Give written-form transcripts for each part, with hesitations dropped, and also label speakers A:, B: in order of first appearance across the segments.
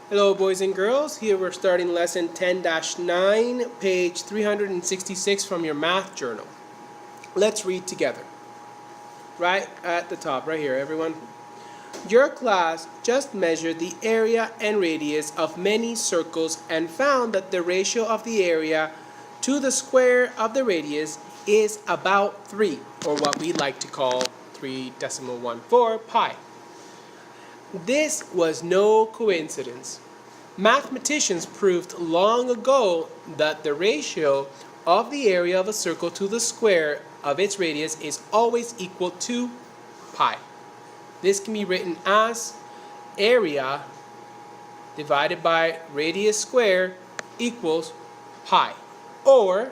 A: Hello boys and girls, here we're starting lesson 10-9, page 366 from your math journal. Let's read together. Right at the top, right here everyone. Your class just measured the area and radius of many circles and found that the ratio of the area to the square of the radius is about 3, or what we like to call 3.14 pi. This was no coincidence. Mathematicians proved long ago that the ratio of the area of a circle to the square of its radius is always equal to pi. This can be written as area divided by radius squared equals pi. Or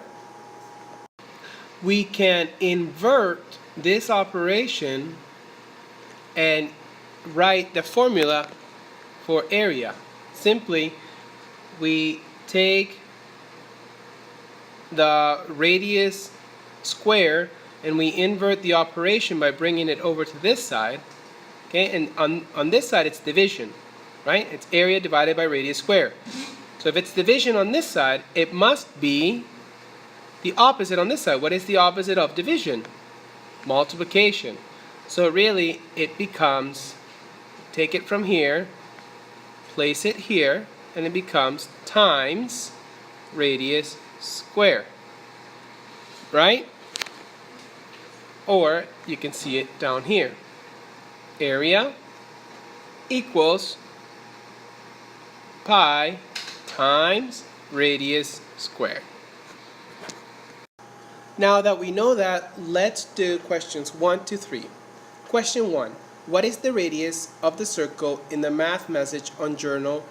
A: we can invert this operation and write the formula for area. Simply, we take the radius square and we invert the operation by bringing it over to this side. Okay, and on this side it's division, right? It's area divided by radius square. So if it's division on this side, it must be the opposite on this side. What is the opposite of division? Multiplication. So really it becomes, take it from here, place it here, and it becomes times radius square, right? Or you can see it down here. Area equals pi times radius squared. Now that we know that, let's do questions 1 to 3. Question 1. What is the radius of the circle in the math message on journal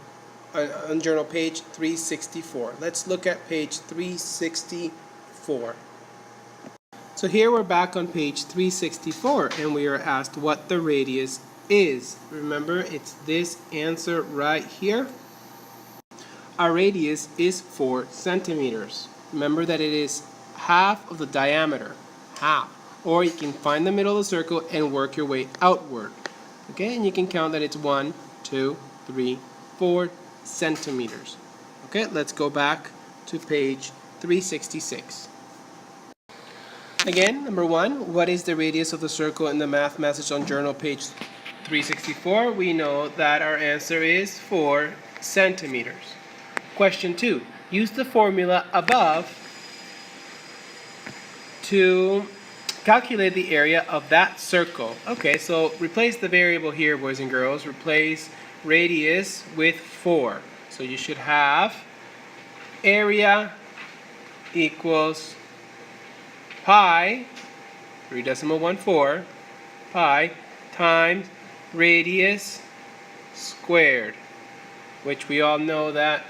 A: page 364? Let's look at page 364. So here we're back on page 364 and we are asked what the radius is. Remember, it's this answer right here. Our radius is 4 centimeters. Remember that it is half of the diameter. Half. Or you can find the middle of the circle and work your way outward. Okay, and you can count that it's 1, 2, 3, 4 centimeters. Okay, let's go back to page 366. Again, number 1, what is the radius of the circle in the math message on journal page 364? We know that our answer is 4 centimeters. Question 2, use the formula above to calculate the area of that circle. Okay, so replace the variable here, boys and girls. Replace radius with 4. So you should have area equals pi, 3.14 pi, times radius squared, which we all know that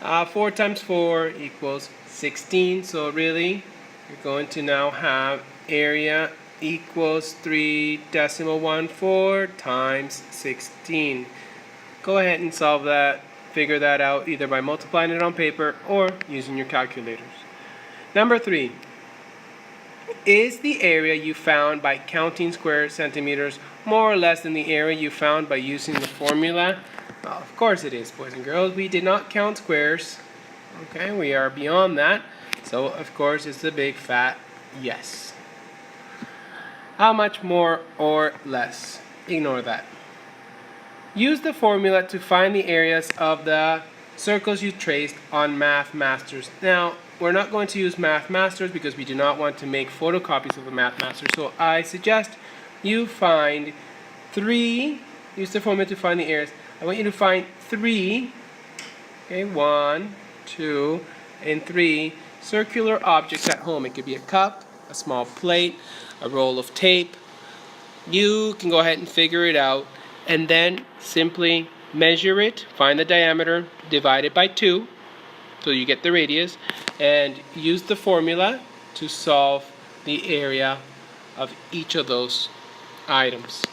A: 4 times 4 equals 16. So really, you're going to now have area equals 3.14 times 16. Go ahead and solve that, figure that out either by multiplying it on paper or using your calculators. Number 3, is the area you found by counting square centimeters more or less than the area you found by using the formula? Well, of course it is, boys and girls. We did not count squares. Okay, we are beyond that. So, of course, it's a big fat yes. How much more or less? Ignore that. Use the formula to find the areas of the circles you traced on Math Masters. Now, we're not going to use Math Masters because we do not want to make photocopies of the Math Masters. So I suggest you find 3, use the formula to find the areas. I want you to find 3, okay, 1, 2, and 3 circular objects at home. It could be a cup, a small plate, a roll of tape. You can go ahead and figure it out and then simply measure it, find the diameter, divide it by 2 so you get the radius, and use the formula to solve the area of each of those items.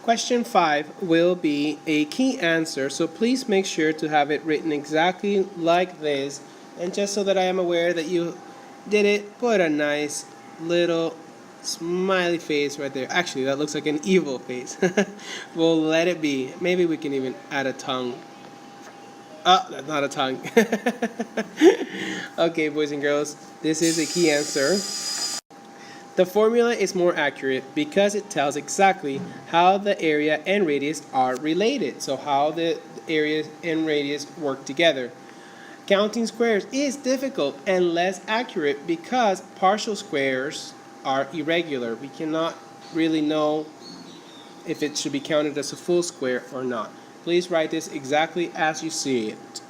A: Question 5 will be a key answer, so please make sure to have it written exactly like this. And just so that I am aware that you did it, put a nice little smiley face right there. Actually, that looks like an evil face. We'll let it be. Maybe we can even add a tongue That's not a tongue. Okay, boys and girls, this is a key answer. The formula is more accurate because it tells exactly how the area and radius are related. So how the area and radius work together. Counting squares is difficult and less accurate because partial squares are irregular. We cannot really know if it should be counted as a full square or not. Please write this exactly as you see it.